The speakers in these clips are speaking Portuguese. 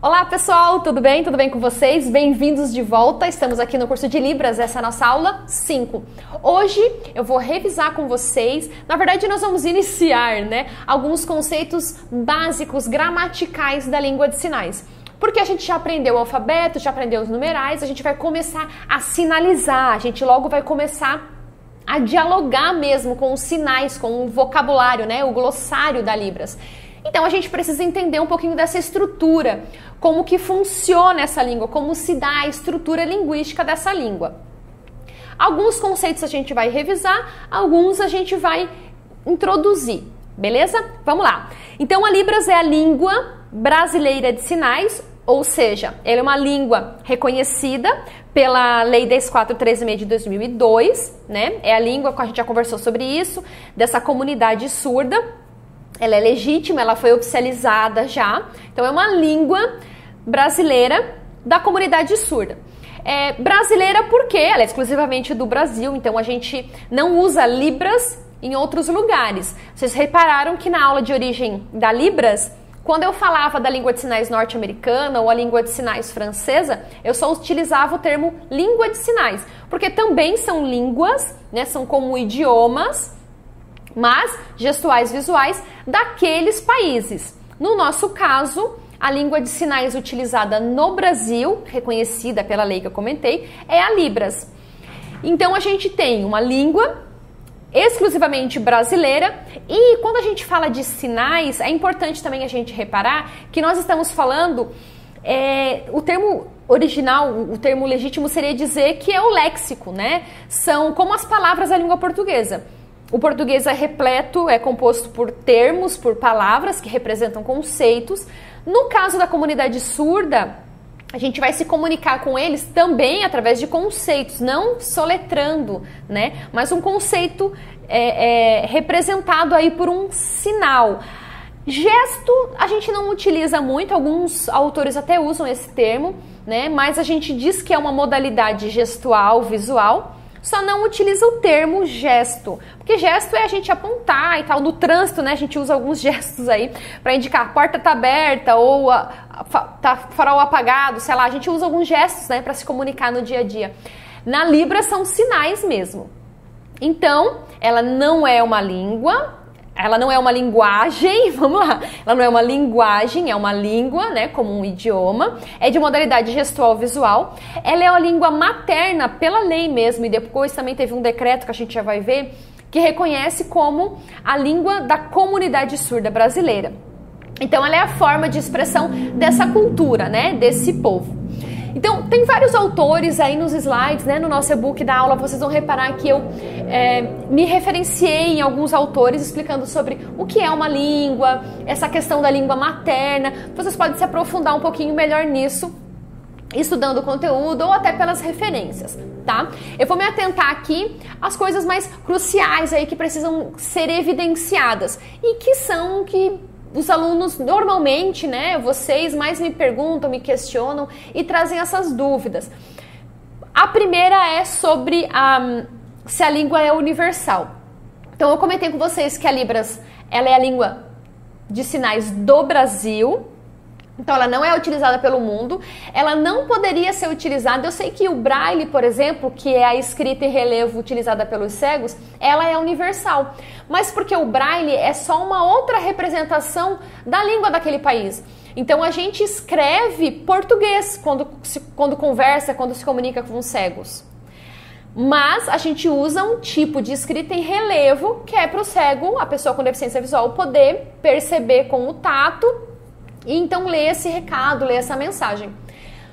Olá pessoal, tudo bem? Tudo bem com vocês? Bem-vindos de volta, estamos aqui no curso de Libras, essa é a nossa aula 5. Hoje eu vou revisar com vocês, na verdade nós vamos iniciar, alguns conceitos básicos, gramaticais da língua de sinais. Porque a gente já aprendeu o alfabeto, já aprendeu os numerais, a gente vai começar a sinalizar, a gente logo vai começar a dialogar mesmo com os sinais, com o vocabulário, o glossário da Libras. Então a gente precisa entender um pouquinho dessa estrutura, como que funciona essa língua, como se dá a estrutura linguística dessa língua. Alguns conceitos a gente vai revisar, alguns a gente vai introduzir, beleza? Vamos lá. Então a Libras é a língua brasileira de sinais, ou seja, ela é uma língua reconhecida pela Lei 10.436 de 2002, É a língua, a gente já conversou sobre isso, dessa comunidade surda. Ela é legítima, ela foi oficializada já, então é uma língua brasileira da comunidade surda. É brasileira porque ela é exclusivamente do Brasil, então a gente não usa Libras em outros lugares. Vocês repararam que na aula de origem da Libras, quando eu falava da língua de sinais norte-americana ou a língua de sinais francesa, eu só utilizava o termo língua de sinais, porque também são línguas, são como idiomas, mas gestuais visuais daqueles países. No nosso caso, a língua de sinais utilizada no Brasil, reconhecida pela lei que eu comentei, é a Libras. Então a gente tem uma língua exclusivamente brasileira e quando a gente fala de sinais, é importante também a gente reparar que nós estamos falando, o termo original, o termo legítimo seria dizer que é o léxico, São como as palavras da língua portuguesa. O português é repleto, é composto por termos, por palavras que representam conceitos. No caso da comunidade surda, a gente vai se comunicar com eles também através de conceitos, não soletrando, mas um conceito representado aí por um sinal. Gesto a gente não utiliza muito, alguns autores até usam esse termo, mas a gente diz que é uma modalidade gestual, visual. Só não utiliza o termo gesto, porque gesto é a gente apontar e tal. No trânsito, a gente usa alguns gestos aí para indicar a porta tá aberta ou tá farol apagado, sei lá. A gente usa alguns gestos, para se comunicar no dia a dia. Na Libras são sinais mesmo. Então, ela não é uma língua, ela não é uma linguagem, vamos lá. Ela não é uma linguagem, é uma língua, como um idioma. É de modalidade gestual visual. Ela é uma língua materna pela lei mesmo. E depois também teve um decreto que a gente já vai ver, que reconhece como a língua da comunidade surda brasileira. Então ela é a forma de expressão dessa cultura, desse povo. Então, tem vários autores aí nos slides, no nosso e-book da aula, vocês vão reparar que eu me referenciei em alguns autores explicando sobre o que é uma língua, essa questão da língua materna. Vocês podem se aprofundar um pouquinho melhor nisso, estudando o conteúdo ou até pelas referências, tá? Eu vou me atentar aqui às coisas mais cruciais aí que precisam ser evidenciadas e que são que os alunos normalmente, vocês mais me perguntam, me questionam e trazem essas dúvidas. A primeira é sobre se a língua é universal. Então eu comentei com vocês que a Libras, ela é a língua de sinais do Brasil. Então ela não é utilizada pelo mundo, ela não poderia ser utilizada. Eu sei que o Braille, por exemplo, que é a escrita em relevo utilizada pelos cegos, ela é universal. Mas porque o Braille é só uma outra representação da língua daquele país. Então a gente escreve português quando conversa, quando se comunica com os cegos. Mas a gente usa um tipo de escrita em relevo que é para o cego, a pessoa com deficiência visual, poder perceber com o tato e então ler esse recado, ler essa mensagem.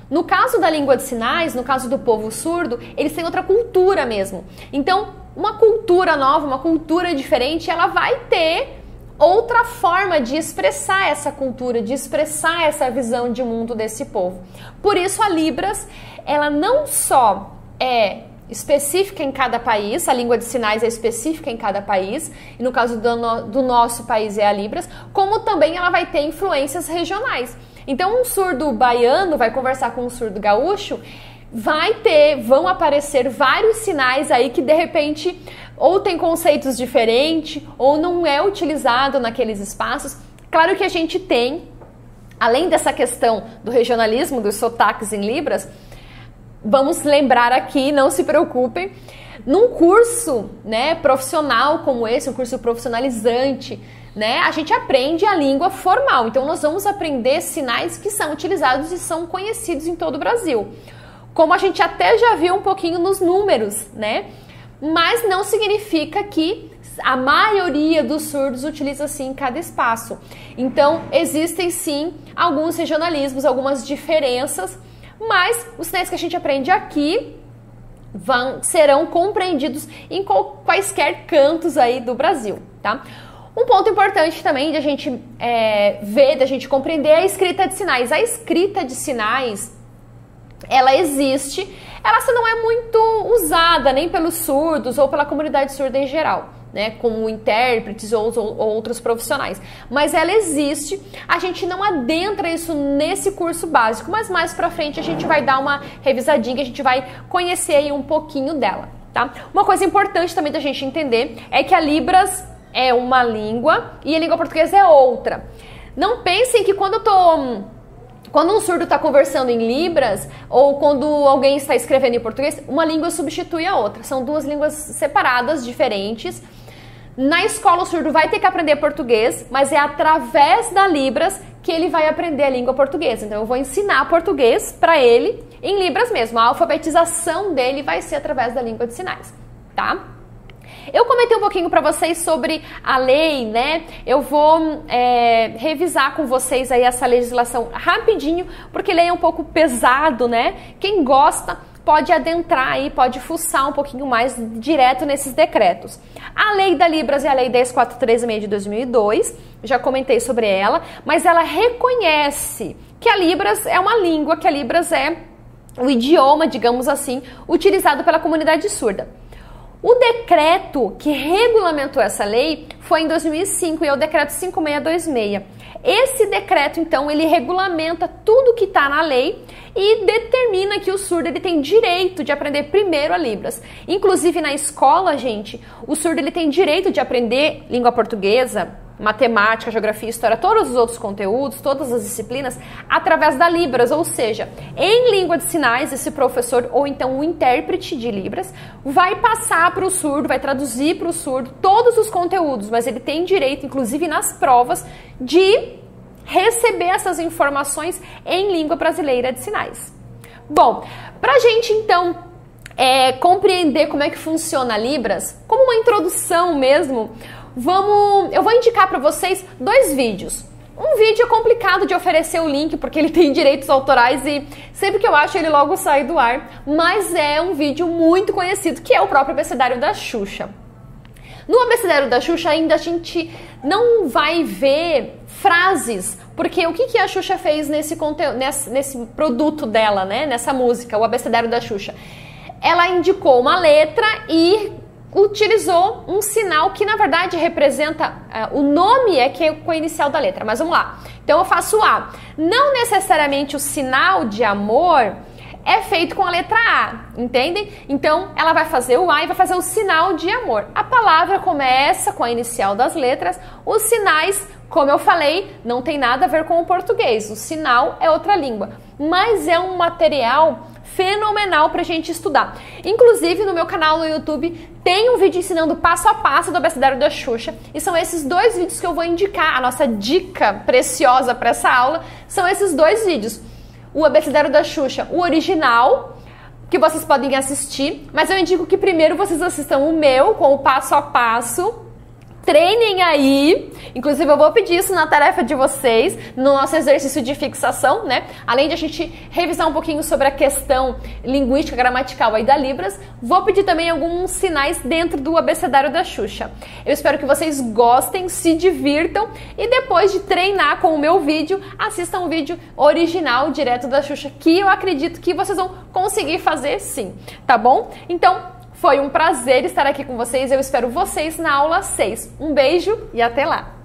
No caso da língua de sinais, no caso do povo surdo, eles têm outra cultura mesmo. Então, uma cultura nova, uma cultura diferente, ela vai ter outra forma de expressar essa cultura, de expressar essa visão de mundo desse povo. Por isso a Libras, ela não só é específica em cada país, a língua de sinais é específica em cada país, e no caso do nosso país é a Libras, como também ela vai ter influências regionais. Então um surdo baiano vai conversar com um surdo gaúcho, vão aparecer vários sinais aí que de repente ou tem conceitos diferentes ou não é utilizado naqueles espaços. Claro que a gente tem Além dessa questão do regionalismo, dos sotaques em Libras, vamos lembrar aqui, não se preocupem, num curso, né, profissional como esse, um curso profissionalizante, né, a gente aprende a língua formal. Então nós vamos aprender sinais que são utilizados e são conhecidos em todo o Brasil. Como a gente até já viu um pouquinho nos números, né? Mas não significa que a maioria dos surdos utiliza assim em cada espaço. Então existem sim alguns regionalismos, algumas diferenças, mas os sinais que a gente aprende aqui serão compreendidos em quaisquer cantos aí do Brasil, tá? Um ponto importante também de a gente ver, de a gente compreender é a escrita de sinais. A escrita de sinais, ela existe, ela só não é muito usada nem pelos surdos ou pela comunidade surda em geral, né, como intérpretes ou outros profissionais, mas ela existe. A gente não adentra isso nesse curso básico, mas mais pra frente a gente vai dar uma revisadinha, a gente vai conhecer aí um pouquinho dela, tá? Uma coisa importante também da gente entender é que a Libras é uma língua e a língua portuguesa é outra. Não pensem que quando um surdo está conversando em Libras ou quando alguém está escrevendo em português, uma língua substitui a outra. São duas línguas separadas, diferentes. Na escola o surdo vai ter que aprender português, mas é através da Libras que ele vai aprender a língua portuguesa. Então eu vou ensinar português para ele em Libras mesmo. A alfabetização dele vai ser através da língua de sinais, tá? Eu comentei um pouquinho para vocês sobre a lei, né? Eu vou revisar com vocês aí essa legislação rapidinho, porque lei é um pouco pesado, né? Quem gosta pode adentrar aí, pode fuçar um pouquinho mais direto nesses decretos. A lei da Libras é a lei 10.436 de 2002, já comentei sobre ela, mas ela reconhece que a Libras é uma língua, que a Libras é o idioma, digamos assim, utilizado pela comunidade surda. O decreto que regulamentou essa lei foi em 2005 e é o decreto 5626. Esse decreto, então, ele regulamenta tudo que está na lei e determina que o surdo ele tem direito de aprender primeiro a Libras. Inclusive na escola, gente, o surdo ele tem direito de aprender língua portuguesa, matemática, geografia, história, todos os outros conteúdos, todas as disciplinas, através da Libras, ou seja, em língua de sinais, esse professor ou então o intérprete de Libras vai passar para o surdo, vai traduzir para o surdo todos os conteúdos, mas ele tem direito, inclusive nas provas, de receber essas informações em língua brasileira de sinais. Bom, para a gente então compreender como é que funciona a Libras, como uma introdução mesmo, eu vou indicar para vocês dois vídeos. Um vídeo é complicado de oferecer o link porque ele tem direitos autorais e sempre que eu acho ele logo sai do ar, mas é um vídeo muito conhecido que é o próprio abecedário da Xuxa. No abecedário da Xuxa ainda a gente não vai ver frases, porque o que a Xuxa fez nesse produto dela, né? Nessa música, o abecedário da Xuxa? Ela indicou uma letra e utilizou um sinal que na verdade representa, o nome que é com a inicial da letra, mas vamos lá. Então eu faço A. Não necessariamente o sinal de amor é feito com a letra A, entendem? Então ela vai fazer o A e vai fazer o sinal de amor. A palavra começa com a inicial das letras, os sinais, como eu falei, não tem nada a ver com o português, o sinal é outra língua, mas é um material fenomenal pra gente estudar. Inclusive no meu canal no YouTube tem um vídeo ensinando passo a passo do abecedário da Xuxa e são esses dois vídeos que eu vou indicar. A nossa dica preciosa para essa aula são esses dois vídeos. O abecedário da Xuxa, o original, que vocês podem assistir, mas eu indico que primeiro vocês assistam o meu com o passo a passo. Treinem aí, inclusive eu vou pedir isso na tarefa de vocês, no nosso exercício de fixação, né? Além de a gente revisar um pouquinho sobre a questão linguística, gramatical aí da Libras, vou pedir também alguns sinais dentro do abecedário da Xuxa. Eu espero que vocês gostem, se divirtam e depois de treinar com o meu vídeo, assistam o vídeo original direto da Xuxa, que eu acredito que vocês vão conseguir fazer sim, tá bom? Então, foi um prazer estar aqui com vocês, eu espero vocês na aula 6. Um beijo e até lá!